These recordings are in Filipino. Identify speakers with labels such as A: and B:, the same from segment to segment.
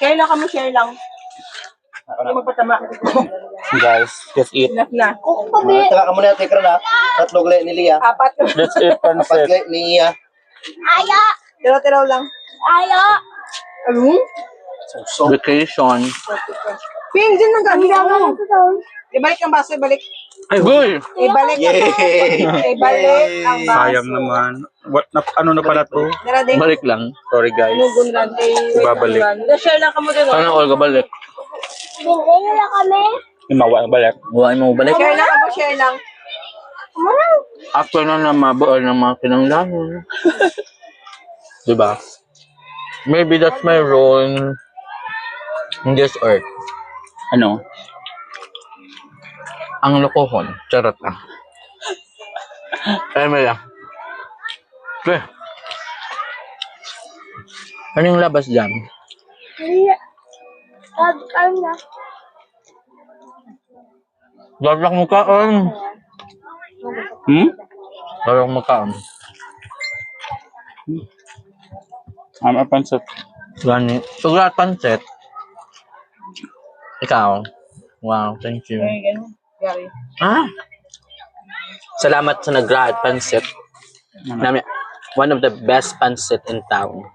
A: Share lang kami, share lang. Hindi magpatama.
B: Guys, let's eat.
A: Enough na.
C: Teka ka muna, tikra na. Tatlong gali ni Lia.
A: Apat.
B: Let's eat
C: Apat
B: pancit.
C: gali ni Iya.
D: Aya!
A: Tiraw-tiraw lang.
D: Aya!
A: Ano?
C: So,
B: Vacation.
A: Ping, dyan lang
D: Ang
A: gamit
D: dami
A: mo.
D: na ito.
A: Ibalik ang baso, ibalik.
B: Ay, goy!
A: Ibalik ang
C: yay!
A: Ibalik ang baso.
B: Sayang naman. What, ano na pala to?
A: Tara din.
B: Balik lang. Sorry guys.
A: Nugun lang.
B: Babalik.
A: Share lang kamo din.
B: Sana all balik.
D: Bigay nyo lang kami.
B: Mawa balik. Buhay mo balik.
A: Share lang kamo, share lang.
B: After na mabuo ng mga kinanglangan. Diba? Maybe that's my role in this earth. Ano? Ang lokohon. Charot lang. Ay, may lang. Okay. Anong labas dyan?
D: Ano na?
B: Lalak mo kaon. Lalak mo kaon.
E: A pancit.
B: Gani. Sugat pancet. Ikaw. Wow, thank you.
A: Gary.
B: Ah. Salamat sa nag-grad pancit. Nami, one of the best pancit in town.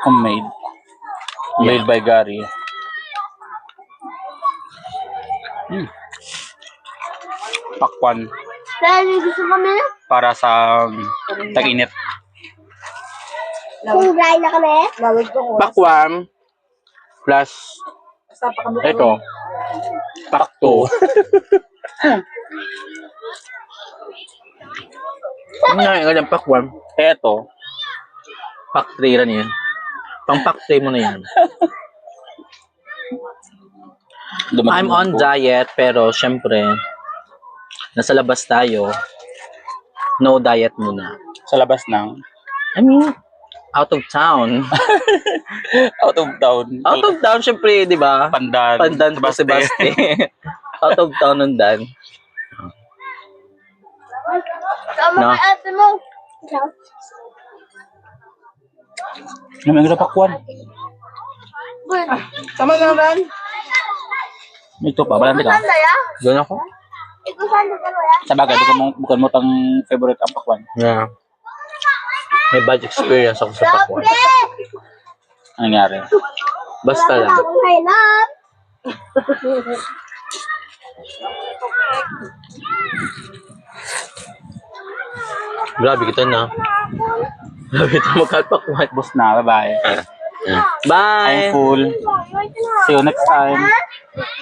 E: Homemade. Made by Gary. Pakwan.
D: Dahil gusto kami na.
E: Para sa tag-init.
D: Kung dry na kami.
A: Lawig ko.
B: Pakwan plus
A: Basta pa kamo.
B: ito. Pakto. Ano nga yung pakwan? Ito. Pak 3 rin yan. Pang pak 3 mo na yan. I'm on diet pero syempre nasa labas tayo. No diet muna.
E: Sa labas ng
B: I mean, out of town.
E: out of town.
B: Out of town syempre, 'di ba?
E: Pandan.
B: Pandan pa si Basti. Out of town nundan.
D: Tama
B: No.
D: kay ate mo.
E: Naman yung pakwan.
D: Good.
A: Tama na ran.
E: Ito pa, balante ka.
D: Saan na ya?
B: Doon ako.
D: Ikaw saan na ya?
E: Sa bagay, bukan mo tang favorite ang pakwan.
B: Yeah. May bad experience ako sa pakwan.
E: Ano nangyari?
B: Basta lang.
D: Akong hanap.
B: Grabe kita na. Grabe kita magkalpakwan.
E: Bus na, bye-bye.
B: Bye!
E: I'm full. See you next time.